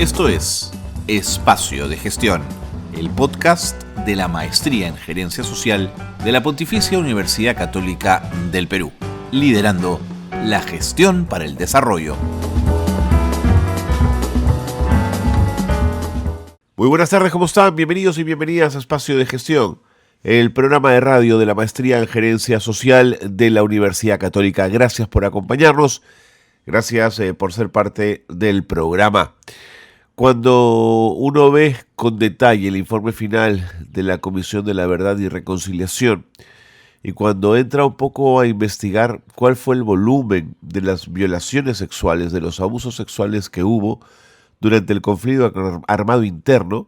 Esto es Espacio de Gestión, el podcast de la Maestría en Gerencia Social de la Pontificia Universidad Católica del Perú, liderando la gestión para el desarrollo. Muy buenas tardes, ¿cómo están? Bienvenidos y bienvenidas a Espacio de Gestión, el programa de radio de la Maestría en Gerencia Social de la Universidad Católica. Gracias por acompañarnos, gracias por ser parte del programa. Cuando uno ve con detalle el informe final de la Comisión de la Verdad y Reconciliación y cuando entra un poco a investigar cuál fue el volumen de las violaciones sexuales, de los abusos sexuales que hubo durante el conflicto armado interno,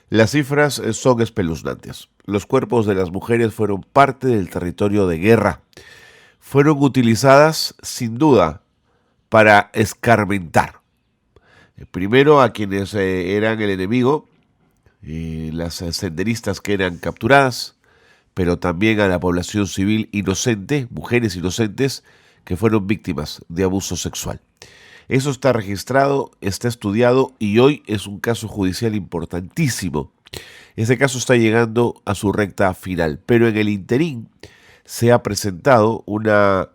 las cifras son espeluznantes. Los cuerpos de las mujeres fueron parte del territorio de guerra. Fueron utilizadas, sin duda, para escarmentar. Primero a quienes eran el enemigo, las senderistas que eran capturadas, pero también a la población civil inocente, mujeres inocentes que fueron víctimas de abuso sexual. Eso está registrado, está estudiado y hoy es un caso judicial importantísimo. Ese caso está llegando a su recta final, pero en el interín se ha presentado una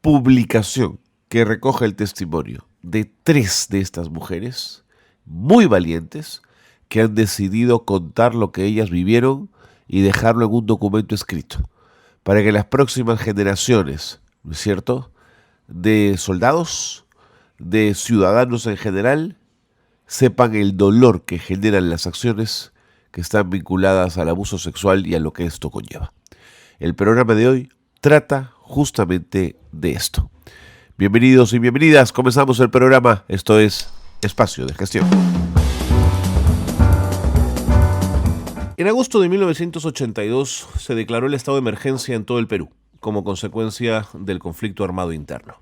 publicación que recoge el testimonio de 3 de estas mujeres muy valientes que han decidido contar lo que ellas vivieron y dejarlo en un documento escrito para que las próximas generaciones, ¿no es cierto?, de soldados, de ciudadanos en general, sepan el dolor que generan las acciones que están vinculadas al abuso sexual y a lo que esto conlleva. El programa de hoy trata justamente de esto. Bienvenidos y bienvenidas, comenzamos el programa, esto es Espacio de Gestión. En agosto de 1982 se declaró el estado de emergencia en todo el Perú, como consecuencia del conflicto armado interno.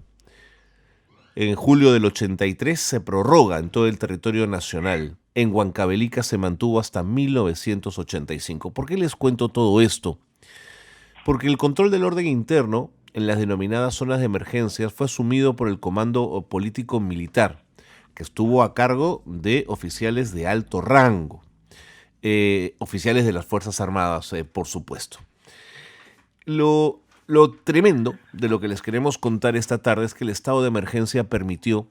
En julio del 83 se prorroga en todo el territorio nacional. En Huancavelica se mantuvo hasta 1985. ¿Por qué les cuento todo esto? Porque el control del orden interno en las denominadas zonas de emergencias fue asumido por el Comando Político Militar, que estuvo a cargo de oficiales de alto rango, oficiales de las Fuerzas Armadas, por supuesto. Lo tremendo de lo que les queremos contar esta tarde es que el estado de emergencia permitió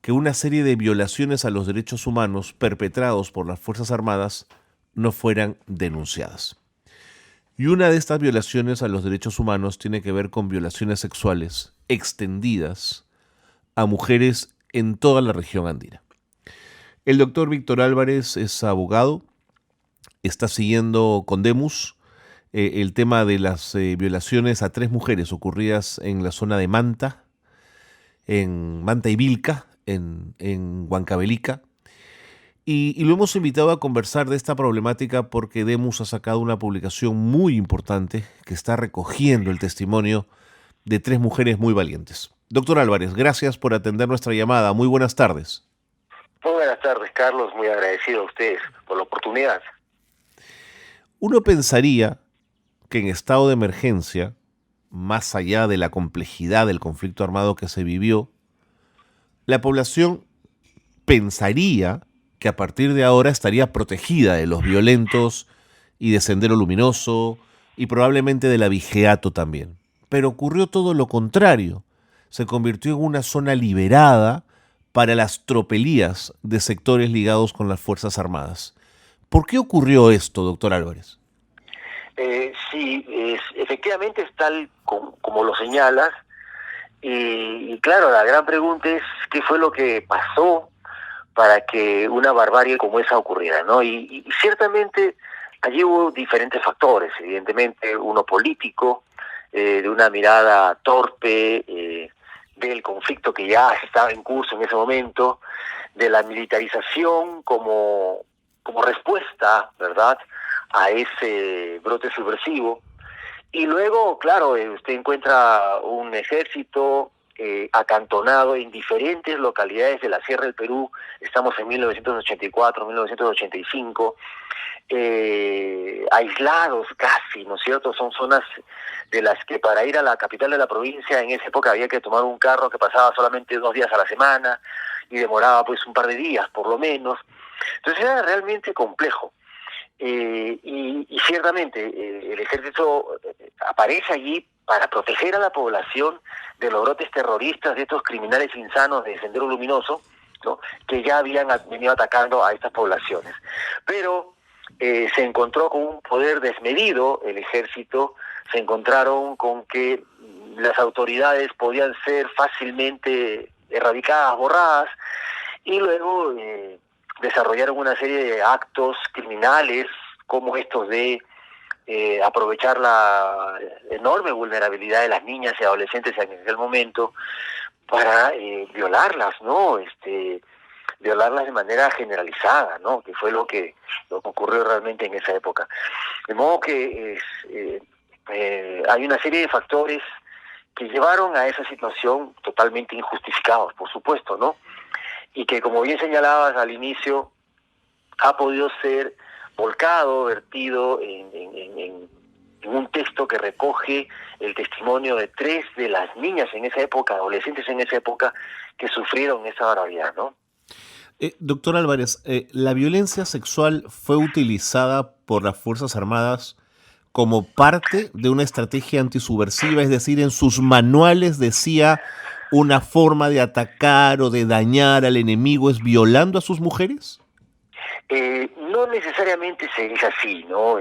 que una serie de violaciones a los derechos humanos perpetrados por las Fuerzas Armadas no fueran denunciadas. Y una de estas violaciones a los derechos humanos tiene que ver con violaciones sexuales extendidas a mujeres en toda la región andina. El doctor Víctor Álvarez es abogado, está siguiendo con Demus el tema de las violaciones a 3 mujeres ocurridas en la zona de Manta, en Manta y Vilca, en Huancavelica. Y lo hemos invitado a conversar de esta problemática porque Demus ha sacado una publicación muy importante que está recogiendo el testimonio de 3 mujeres muy valientes. Doctor Álvarez, gracias por atender nuestra llamada. Muy buenas tardes. Muy buenas tardes, Carlos. Muy agradecido a ustedes por la oportunidad. Uno pensaría que en estado de emergencia, más allá de la complejidad del conflicto armado que se vivió, la población pensaría que a partir de ahora estaría protegida de los violentos y de Sendero Luminoso y probablemente de la Vigeato también. Pero ocurrió todo lo contrario. Se convirtió en una zona liberada para las tropelías de sectores ligados con las Fuerzas Armadas. ¿Por qué ocurrió esto, doctor Álvarez? Sí, efectivamente es tal como lo señalas. Y claro, la gran pregunta es ¿qué fue lo que pasó para que una barbarie como esa ocurriera, ¿no? Y ciertamente allí hubo diferentes factores, evidentemente uno político, de una mirada torpe del conflicto que ya estaba en curso en ese momento, de la militarización como respuesta, ¿verdad?, a ese brote subversivo. Y luego, claro, usted encuentra un ejército acantonado en diferentes localidades de la Sierra del Perú. Estamos en 1984, 1985, aislados casi, ¿no es cierto? Son zonas de las que para ir a la capital de la provincia en esa época había que tomar un carro que pasaba solamente 2 días a la semana y demoraba pues un par de días por lo menos. Entonces era realmente complejo. Y ciertamente el ejército aparece allí para proteger a la población de los brotes terroristas de estos criminales insanos de Sendero Luminoso, ¿no?, que ya habían venido atacando a estas poblaciones. Pero se encontró con un poder desmedido el ejército, se encontraron con que las autoridades podían ser fácilmente erradicadas, borradas, y luego desarrollaron una serie de actos criminales como estos de aprovechar la enorme vulnerabilidad de las niñas y adolescentes en aquel momento para violarlas, ¿no? Violarlas de manera generalizada, ¿no? Que fue lo que ocurrió realmente en esa época. De modo que hay una serie de factores que llevaron a esa situación totalmente injustificados, por supuesto, ¿no? Y que, como bien señalabas al inicio, ha podido ser volcado, vertido en un texto que recoge el testimonio de 3 de las niñas en esa época, adolescentes en esa época, que sufrieron esa barbaridad, ¿no? Doctor Álvarez, ¿la violencia sexual fue utilizada por las Fuerzas Armadas como parte de una estrategia antisubversiva? Es decir, en sus manuales decía una forma de atacar o de dañar al enemigo es violando a sus mujeres. No necesariamente se dice así, ¿no?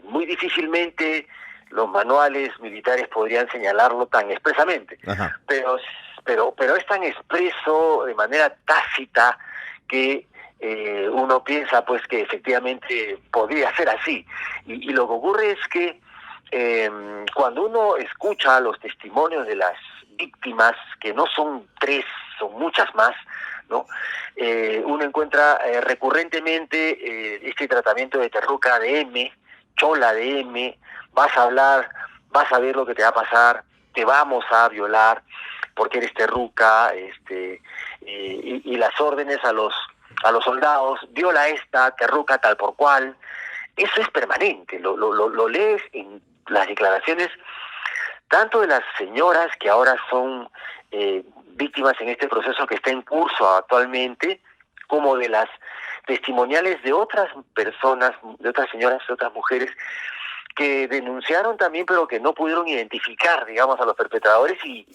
Muy difícilmente los manuales militares podrían señalarlo tan expresamente. Ajá. Pero es tan expreso de manera tácita que uno piensa pues que efectivamente podría ser así. Y lo que ocurre es que cuando uno escucha los testimonios de las víctimas, que no son 3, son muchas más, ¿no? Uno encuentra recurrentemente este tratamiento de terruca de M, chola de M, vas a hablar, vas a ver lo que te va a pasar, te vamos a violar porque eres terruca, y las órdenes a los soldados, viola esta terruca tal por cual. Eso es permanente, lo lees en las declaraciones tanto de las señoras que ahora son víctimas en este proceso que está en curso actualmente, como de las testimoniales de otras personas, de otras señoras, de otras mujeres que denunciaron también, pero que no pudieron identificar, digamos, a los perpetradores, y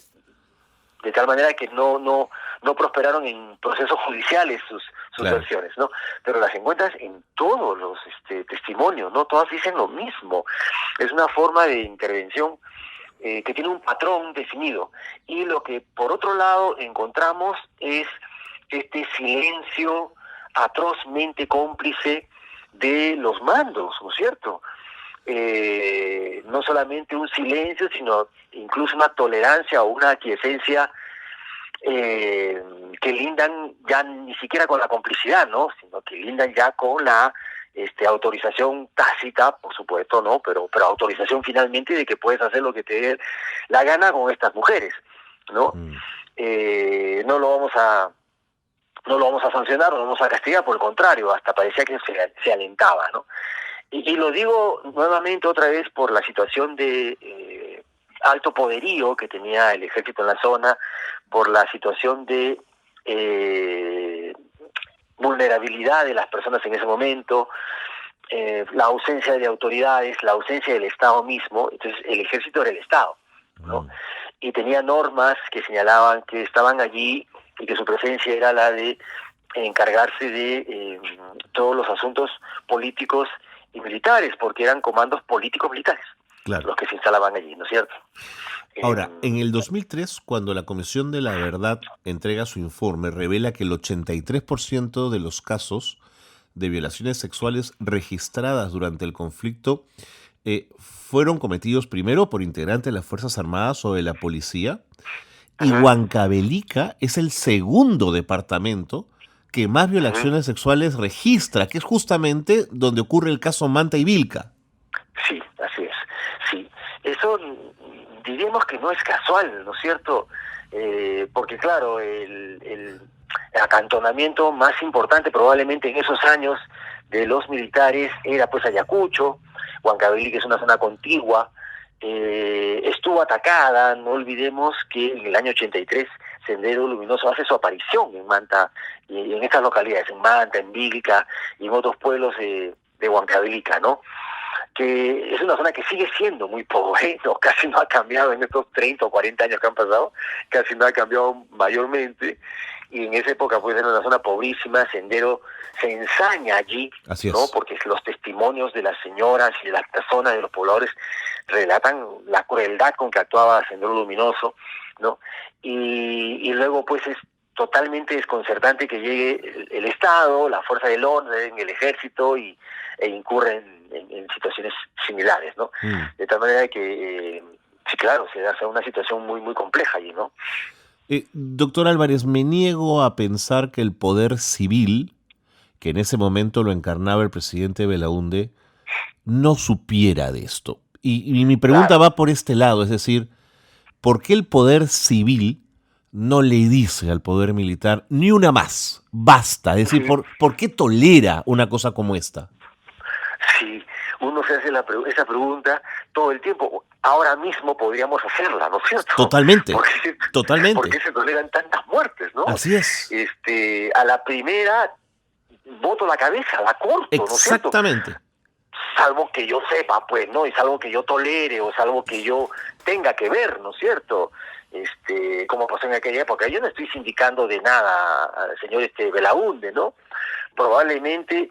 de tal manera que no prosperaron en procesos judiciales sus claro, versiones, ¿no? Pero las encuentras en todos los testimonios, ¿no? Todas dicen lo mismo. Es una forma de intervención que tiene un patrón definido. Y lo que por otro lado encontramos es este silencio atrozmente cómplice de los mandos, ¿no es cierto? No solamente un silencio, sino incluso una tolerancia o una aquiescencia que lindan ya ni siquiera con la complicidad, ¿no? Sino que lindan ya con la autorización tácita, por supuesto, ¿no? Pero autorización finalmente de que puedes hacer lo que te dé la gana con estas mujeres, ¿no? No lo vamos a sancionar, no lo vamos a castigar, por el contrario, hasta parecía que se alentaba, ¿no? Y lo digo nuevamente otra vez por la situación de alto poderío que tenía el ejército en la zona, por la situación de vulnerabilidad de las personas en ese momento, la ausencia de autoridades, la ausencia del Estado mismo. Entonces el ejército era el Estado, ¿no? Y tenía normas que señalaban que estaban allí y que su presencia era la de encargarse de todos los asuntos políticos y militares, porque eran comandos políticos militares, claro, los que se instalaban allí, ¿no es cierto? Ahora, en el 2003, cuando la Comisión de la Verdad entrega su informe, revela que el 83% de los casos de violaciones sexuales registradas durante el conflicto fueron cometidos primero por integrantes de las Fuerzas Armadas o de la policía, y Huancavelica es el segundo departamento que más violaciones sexuales registra, que es justamente donde ocurre el caso Manta y Vilca. Sí, así es. Sí, eso diremos que no es casual, ¿no es cierto? Porque claro, el acantonamiento más importante probablemente en esos años de los militares era pues Ayacucho, Huancavelica, que es una zona contigua, estuvo atacada. No olvidemos que en el año 83 Sendero Luminoso hace su aparición en Manta, y en estas localidades, en Manta, en Vilca y en otros pueblos de Huancavelica, ¿no? Que es una zona que sigue siendo muy pobre, ¿no? Casi no ha cambiado en estos 30 o 40 años que han pasado, casi no ha cambiado mayormente, y en esa época pues era una zona pobrísima. Sendero se ensaña allí, ¿no? Porque los testimonios de las señoras y de las personas, de los pobladores, relatan la crueldad con que actuaba Sendero Luminoso, ¿no? Y luego pues es totalmente desconcertante que llegue el Estado, la fuerza del orden, el ejército, e incurren en situaciones similares, ¿no? De tal manera que, sí, claro, se da una situación muy, muy compleja allí, ¿no? Doctor Álvarez, me niego a pensar que el poder civil, que en ese momento lo encarnaba el presidente Belaúnde, no supiera de esto. Y mi pregunta va por este lado, es decir, ¿por qué el poder civil no le dice al poder militar ni una más? Basta. Es decir, ¿por qué tolera una cosa como esta? Sí, uno se hace esa pregunta todo el tiempo. Ahora mismo podríamos hacerla, ¿no es cierto? Totalmente. Totalmente. ¿Por qué se toleran tantas muertes, no? Así es. A la primera boto la cabeza, la corto, ¿no es cierto? Exactamente. Salvo que yo sepa, pues, ¿no? Y salvo que yo tolere, o salvo que yo tenga que ver, ¿no es cierto? Como pasó en aquella época. Yo no estoy sindicando de nada al señor Belaúnde, ¿no? Probablemente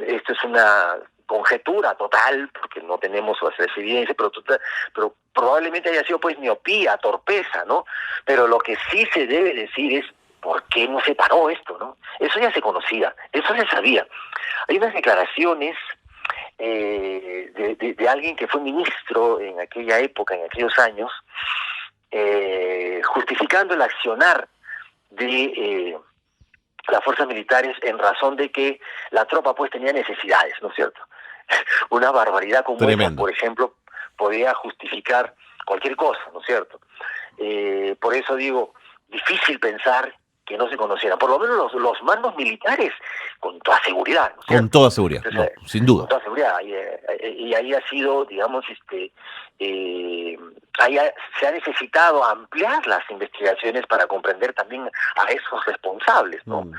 esto es una conjetura total, porque no tenemos las evidencias, pero probablemente haya sido pues miopía, torpeza, ¿no? Pero lo que sí se debe decir es ¿por qué no se paró esto, no? Eso ya se conocía, eso se sabía. Hay unas declaraciones de alguien que fue ministro en aquella época, en aquellos años, justificando el accionar de las fuerzas militares en razón de que la tropa pues tenía necesidades, ¿no es cierto? Una barbaridad como esa, por ejemplo, podía justificar cualquier cosa, ¿no es cierto? Por eso digo, difícil pensar que no se conocieran, por lo menos los mandos militares, con toda seguridad, ¿no es cierto? Con toda seguridad, entonces, no, sin duda. Con toda seguridad, y ahí ha sido, digamos, ahí se ha necesitado ampliar las investigaciones para comprender también a esos responsables, ¿no?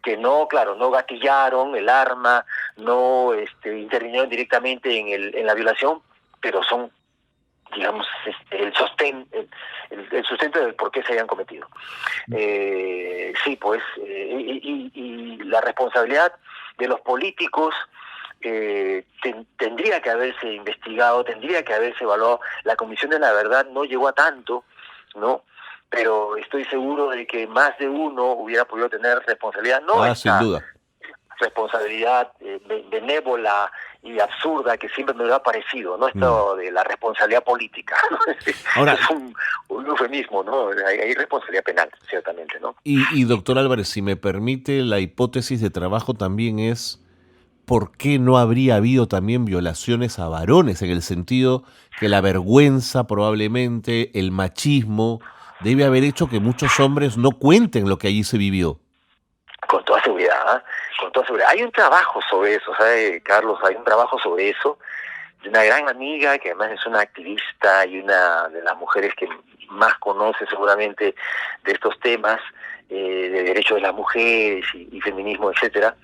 Que no, claro, no gatillaron el arma, no intervinieron directamente en la violación, pero son, digamos, el sustento del por qué se hayan cometido. Sí, pues, y la responsabilidad de los políticos tendría que haberse investigado, tendría que haberse evaluado. La Comisión de la Verdad no llegó a tanto, ¿no? Pero estoy seguro de que más de uno hubiera podido tener responsabilidad, sin duda. Responsabilidad benévola y absurda que siempre me ha parecido, ¿no? Esto de la responsabilidad política, ¿no? Ahora, es un eufemismo, ¿no? Hay responsabilidad penal, ciertamente, ¿no? Y doctor Álvarez, si me permite, la hipótesis de trabajo también es ¿por qué no habría habido también violaciones a varones? En el sentido que la vergüenza, probablemente, el machismo, debe haber hecho que muchos hombres no cuenten lo que allí se vivió. Con toda seguridad, ¿eh? Con toda seguridad. Hay un trabajo sobre eso, ¿sabe, Carlos? Hay un trabajo sobre eso de una gran amiga que además es una activista y una de las mujeres que más conoce seguramente de estos temas, de derechos de las mujeres y feminismo, etcétera.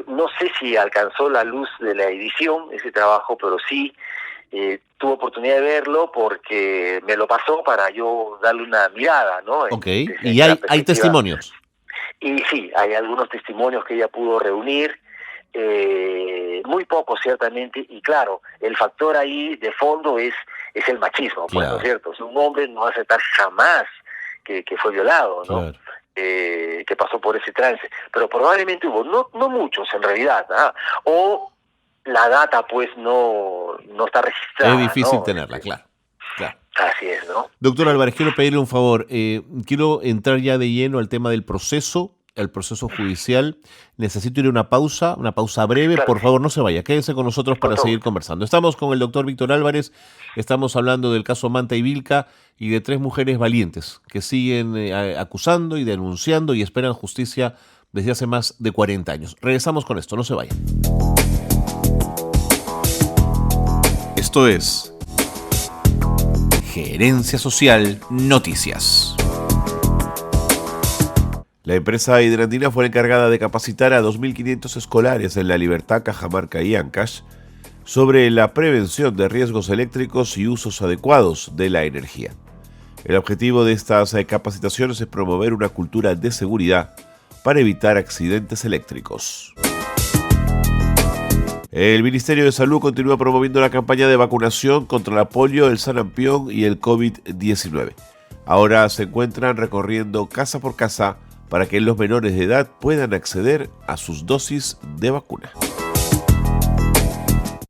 No sé si alcanzó la luz de la edición ese trabajo, pero sí tuve oportunidad de verlo porque me lo pasó para yo darle una mirada, ¿no? Ok, y hay testimonios. Y sí, hay algunos testimonios que ella pudo reunir, muy pocos ciertamente, y claro, el factor ahí de fondo es el machismo, claro. Pues, ¿no es cierto? Un hombre no va a aceptar jamás que fue violado, ¿no? Claro. Que pasó por ese trance, pero probablemente hubo, no muchos en realidad, ¿ah? O la data pues no está registrada. Es difícil, ¿no? Tenerla, claro. Así es, ¿no? Doctor Álvarez, quiero pedirle un favor. Quiero entrar ya de lleno al tema del proceso. el proceso judicial. Necesito ir a una pausa breve. Claro, Por favor, no se vaya, quédese con nosotros para seguir conversando. Estamos con el doctor Víctor Álvarez, estamos hablando del caso Manta y Vilca y de 3 mujeres valientes que siguen acusando y denunciando y esperan justicia desde hace más de 40 años. Regresamos con esto, no se vayan. Esto es Gerencia Social Noticias. La empresa Hidrandina fue encargada de capacitar a 2.500 escolares en La Libertad, Cajamarca y Ancash sobre la prevención de riesgos eléctricos y usos adecuados de la energía. El objetivo de estas capacitaciones es promover una cultura de seguridad para evitar accidentes eléctricos. El Ministerio de Salud continúa promoviendo la campaña de vacunación contra la polio, el sarampión y el COVID-19. Ahora se encuentran recorriendo casa por casa para que los menores de edad puedan acceder a sus dosis de vacuna.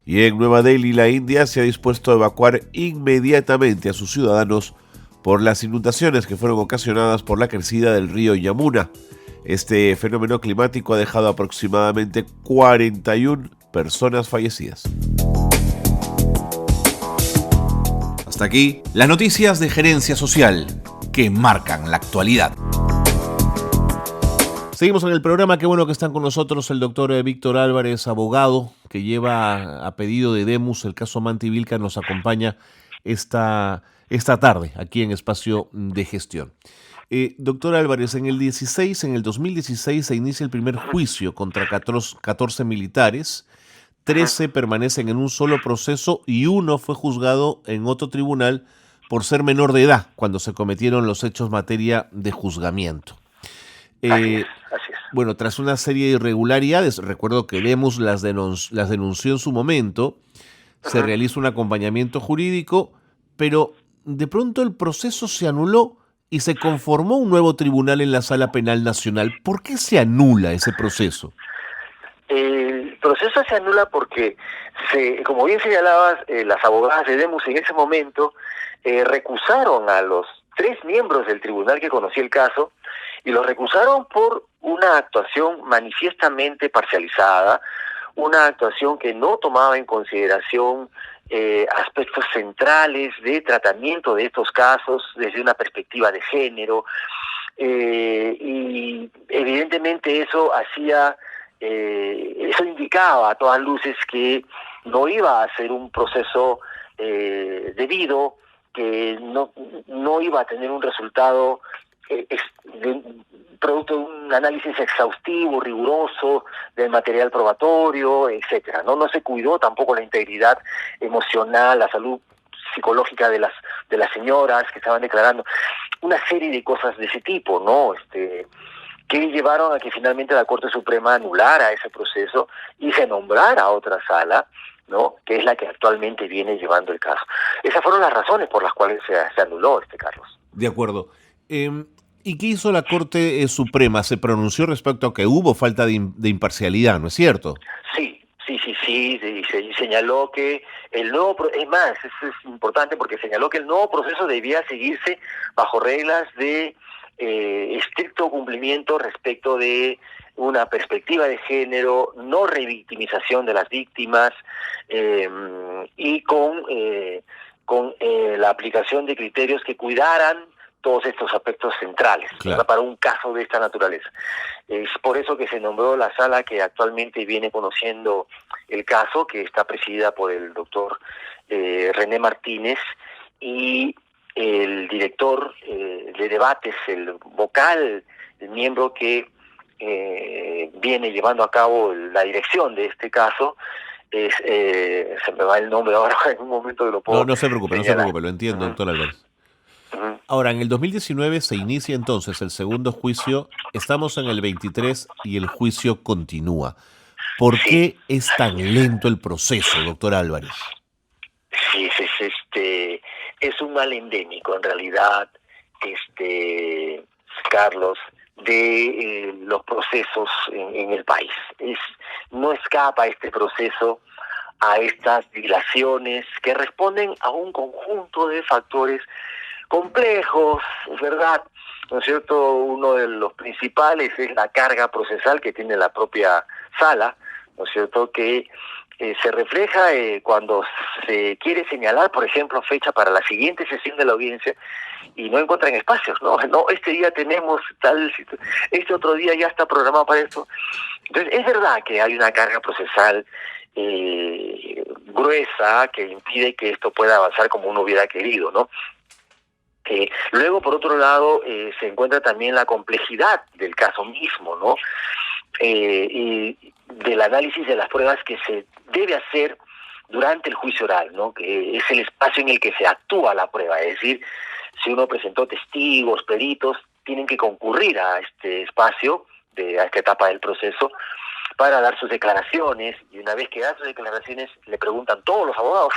Y en Nueva Delhi, la India, se ha dispuesto a evacuar inmediatamente a sus ciudadanos por las inundaciones que fueron ocasionadas por la crecida del río Yamuna. Este fenómeno climático ha dejado aproximadamente 41 personas fallecidas. Hasta aquí las noticias de Gerencia Social que marcan la actualidad. Seguimos en el programa, qué bueno que están con nosotros el doctor Víctor Álvarez, abogado, que lleva a pedido de Demus el caso Manta y Vilca, nos acompaña esta tarde aquí en Espacio de Gestión. Doctor Álvarez, en el 2016 se inicia el primer juicio contra 14 militares, 13 permanecen en un solo proceso y uno fue juzgado en otro tribunal por ser menor de edad cuando se cometieron los hechos materia de juzgamiento. Así es. Bueno, tras una serie de irregularidades, recuerdo que Demus las denunció en su momento, se realiza un acompañamiento jurídico, pero de pronto el proceso se anuló y se conformó un nuevo tribunal en la Sala Penal Nacional. ¿Por qué se anula ese proceso? El proceso se anula porque, como bien señalabas, las abogadas de Demus en ese momento recusaron a los 3 miembros del tribunal que conocía el caso, y los recusaron por una actuación manifiestamente parcializada, una actuación que no tomaba en consideración aspectos centrales de tratamiento de estos casos desde una perspectiva de género, y evidentemente eso indicaba a todas luces que no iba a ser un proceso debido, que no iba a tener un resultado producto de un análisis exhaustivo, riguroso del material probatorio, etcétera. No se cuidó tampoco la integridad emocional, la salud psicológica de las señoras que estaban declarando, una serie de cosas de ese tipo, ¿no? Que llevaron a que finalmente la Corte Suprema anulara ese proceso y se nombrara otra sala, ¿no?, que es la que actualmente viene llevando el caso. Esas fueron las razones por las cuales se anuló Carlos. De acuerdo. ¿Y qué hizo la Corte Suprema? Se pronunció respecto a que hubo falta de imparcialidad, ¿no es cierto? Sí, y señaló que el nuevo, es más, eso es importante porque señaló que el nuevo proceso debía seguirse bajo reglas de estricto cumplimiento respecto de una perspectiva de género, no revictimización de las víctimas, y con la aplicación de criterios que cuidaran todos estos aspectos centrales, claro, para un caso de esta naturaleza. Es por eso que se nombró la sala que actualmente viene conociendo el caso, que está presidida por el doctor René Martínez, y el director de debates, el vocal, el miembro que viene llevando a cabo la dirección de este caso, se me va el nombre ahora en un momento que lo puedo... No se preocupe, lo entiendo, doctor Álvarez. Ahora, en el 2019 se inicia entonces el segundo juicio, estamos en el 23 y el juicio continúa. ¿Por qué es tan lento el proceso, doctor Álvarez? Sí, es un mal endémico en realidad, Carlos, de los procesos en el país. No escapa este proceso a estas dilaciones que responden a un conjunto de factores complejos, es verdad, ¿no es cierto? Uno de los principales es la carga procesal que tiene la propia sala, ¿no es cierto?, que se refleja cuando se quiere señalar, por ejemplo, fecha para la siguiente sesión de la audiencia y no encuentran espacios, ¿no? No, este día tenemos tal, este otro día ya está programado para esto. Entonces, es verdad que hay una carga procesal gruesa que impide que esto pueda avanzar como uno hubiera querido, ¿no? Luego, por otro lado, se encuentra también la complejidad del caso mismo, ¿no? Y del análisis de las pruebas que se debe hacer durante el juicio oral, ¿no? Que es el espacio en el que se actúa la prueba, es decir, si uno presentó testigos, peritos, tienen que concurrir a este espacio, a esta etapa del proceso, para dar sus declaraciones, y una vez que dan sus declaraciones le preguntan todos los abogados.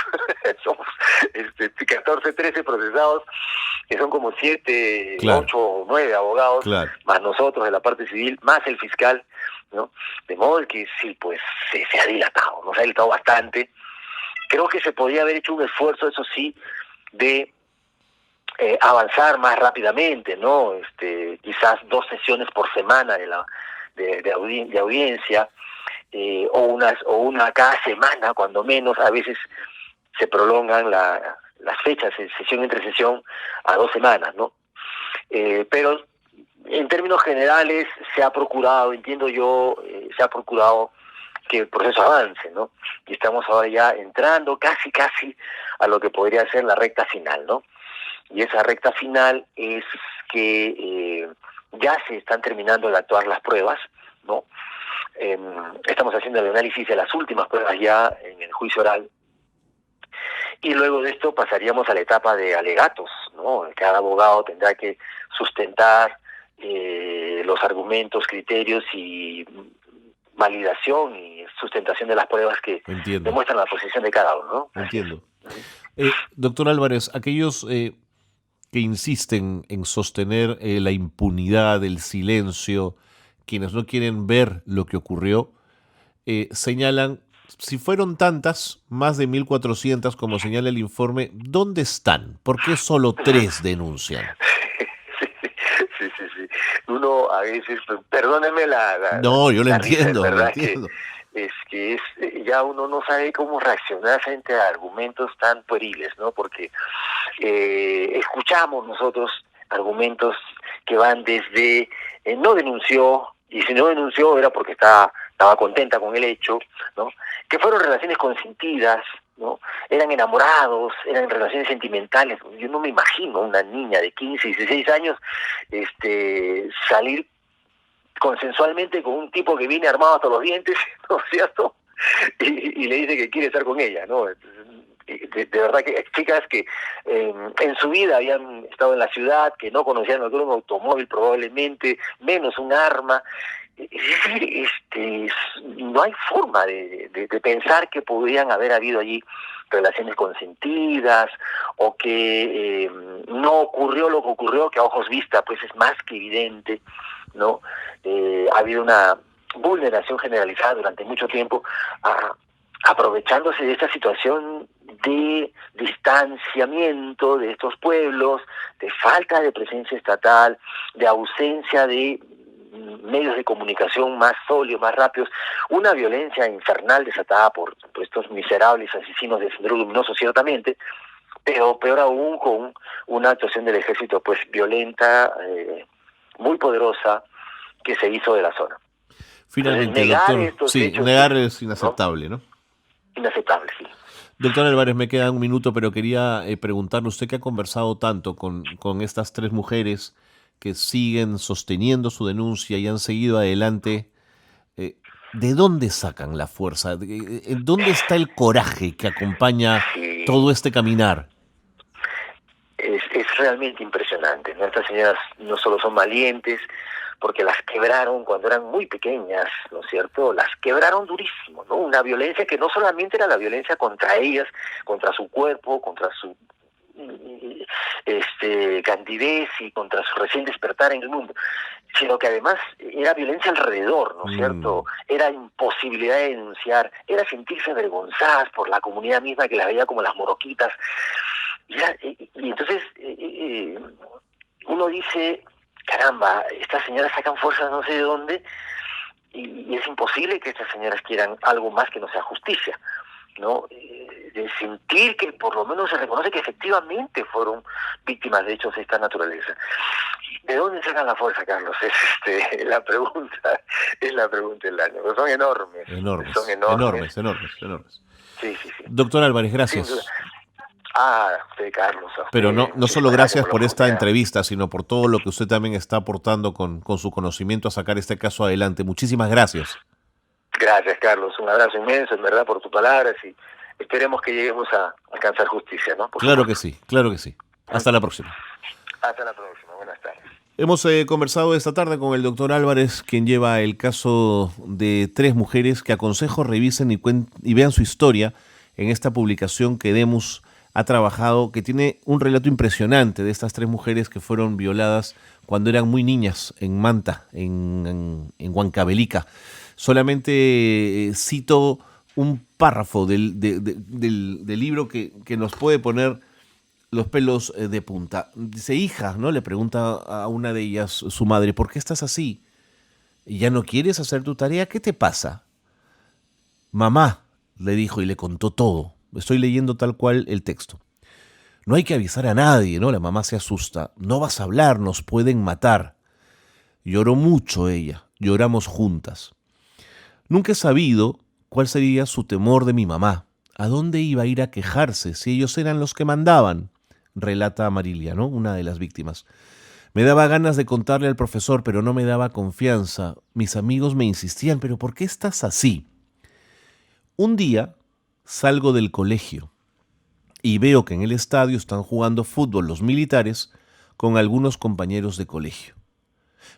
Somos 14, 13 procesados, que son como 7, claro, 8 o 9 abogados, claro, más nosotros de la parte civil, más el fiscal, ¿no? De modo que sí, pues se ha dilatado, nos ha dilatado bastante. Creo que se podría haber hecho un esfuerzo, eso sí, de avanzar más rápidamente, ¿no? Quizás 2 sesiones por semana de audiencia, o una cada semana, cuando menos. A veces se prolongan las fechas, sesión entre sesión, a 2 semanas, ¿no? Pero en términos generales se ha procurado, entiendo yo, que el proceso avance, ¿no? Y estamos ahora ya entrando casi a lo que podría ser la recta final, ¿no? Y esa recta final es que ya se están terminando de actuar las pruebas, ¿no? Estamos haciendo el análisis de las últimas pruebas ya en el juicio oral, y luego de esto pasaríamos a la etapa de alegatos, ¿no? Cada abogado tendrá que sustentar los argumentos, criterios y validación y sustentación de las pruebas que entiendo, demuestran la posición de cada uno, ¿no? entiendo. Doctor Álvarez, aquellos que insisten en sostener la impunidad, el silencio, quienes no quieren ver lo que ocurrió, señalan, si fueron tantas, más de 1.400, como señala el informe, ¿dónde están? ¿Por qué solo 3 denuncian? Sí. Uno a veces, perdóneme No, yo lo la risa, entiendo, lo ¿verdad? entiendo. Que ya uno no sabe cómo reaccionar frente a argumentos tan pueriles, ¿no? Porque escuchamos nosotros argumentos que van desde no denunció, y si no denunció era porque estaba contenta con el hecho, ¿no? Que fueron relaciones consentidas, ¿no? Eran enamorados, eran relaciones sentimentales. Yo no me imagino una niña de 15, 16 años salir consensualmente con un tipo que viene armado hasta los dientes, ¿no es cierto? Y le dice que quiere estar con ella, ¿no? De verdad que chicas que en su vida habían estado en la ciudad, que no conocían lo que era un automóvil probablemente, menos un arma. No hay forma de pensar que podrían haber habido allí relaciones consentidas, o que no ocurrió lo que ocurrió, que a ojos vista pues es más que evidente, ¿no? Ha habido una vulneración generalizada durante mucho tiempo, aprovechándose de esta situación de distanciamiento de estos pueblos, de falta de presencia estatal, de ausencia de medios de comunicación más sólidos, más rápidos, una violencia infernal desatada por estos miserables asesinos de Sendero Luminoso, ciertamente, pero peor aún con una actuación del ejército pues violenta, muy poderosa, que se hizo de la zona. Finalmente, entonces, doctor, sí, hechos, negar es inaceptable, ¿no? Inaceptable, sí. Doctor Álvarez, me queda un minuto, pero quería preguntarle, usted que ha conversado tanto con estas 3 mujeres que siguen sosteniendo su denuncia y han seguido adelante, ¿de dónde sacan la fuerza? ¿Dónde está el coraje que acompaña todo este caminar? Es realmente impresionante, ¿no? Estas señoras no solo son valientes, porque las quebraron cuando eran muy pequeñas, ¿no es cierto? Las quebraron durísimo, ¿no? Una violencia que no solamente era la violencia contra ellas, contra su cuerpo, contra su candidez y contra su recién despertar en el mundo, sino que además era violencia alrededor, ¿no es cierto? Era imposibilidad de denunciar, era sentirse avergonzadas por la comunidad misma que las veía como las moroquitas. Ya, y entonces uno dice, caramba, estas señoras sacan fuerzas no sé de dónde, y es imposible que estas señoras quieran algo más que no sea justicia, ¿no? De sentir que por lo menos se reconoce que efectivamente fueron víctimas de hechos de esta naturaleza. ¿De dónde sacan la fuerza, Carlos? Es la pregunta del año. Pero son enormes. Son enormes. Sí. Doctor Álvarez, gracias. Sin duda. Usted, Carlos. Pero no solo gracias por esta entrevista, sino por todo lo que usted también está aportando con su conocimiento a sacar este caso adelante. Muchísimas gracias. Gracias, Carlos. Un abrazo inmenso, en verdad, por tus palabras, y esperemos que lleguemos a alcanzar justicia, ¿no? Claro que sí. Hasta la próxima. Hasta la próxima. Buenas tardes. Hemos conversado esta tarde con el doctor Álvarez, quien lleva el caso de 3 mujeres que aconsejo revisen y vean su historia en esta publicación que Demos ha trabajado, que tiene un relato impresionante de estas 3 mujeres que fueron violadas cuando eran muy niñas en Manta, en Huancavelica. Solamente cito un párrafo del libro que nos puede poner los pelos de punta. Dice, hija, ¿no? Le pregunta a una de ellas su madre, ¿por qué estás así? ¿Ya no quieres hacer tu tarea? ¿Qué te pasa? Mamá, le dijo y le contó todo. Estoy leyendo tal cual el texto. No hay que avisar a nadie, ¿no? La mamá se asusta. No vas a hablar, nos pueden matar. Lloró mucho ella, lloramos juntas. Nunca he sabido cuál sería su temor de mi mamá. ¿A dónde iba a ir a quejarse si ellos eran los que mandaban? Relata Marilia, ¿no? Una de las víctimas. Me daba ganas de contarle al profesor, pero no me daba confianza. Mis amigos me insistían, ¿pero por qué estás así? Un día salgo del colegio y veo que en el estadio están jugando fútbol los militares con algunos compañeros de colegio.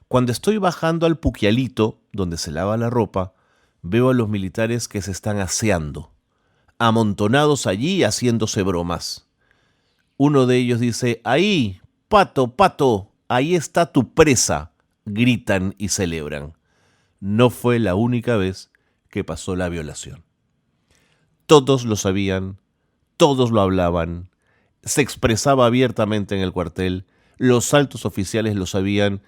Cuando estoy bajando al puquialito, donde se lava la ropa, veo a los militares que se están aseando, amontonados allí haciéndose bromas. Uno de ellos dice, ahí, pato, ahí está tu presa, gritan y celebran. No fue la única vez que pasó la violación. Todos lo sabían, todos lo hablaban, se expresaba abiertamente en el cuartel, los altos oficiales lo sabían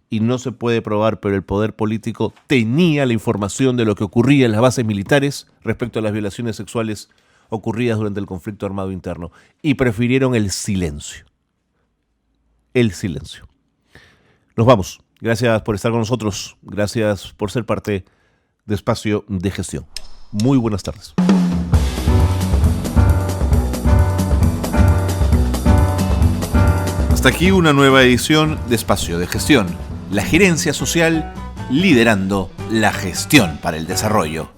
y no se puede probar, pero el poder político tenía la información de lo que ocurría en las bases militares respecto a las violaciones sexuales ocurridas durante el conflicto armado interno y prefirieron el silencio. El silencio. Nos vamos. Gracias por estar con nosotros. Gracias por ser parte de Espacio de Gestión. Muy buenas tardes. Hasta aquí una nueva edición de Espacio de Gestión. La gerencia social liderando la gestión para el desarrollo.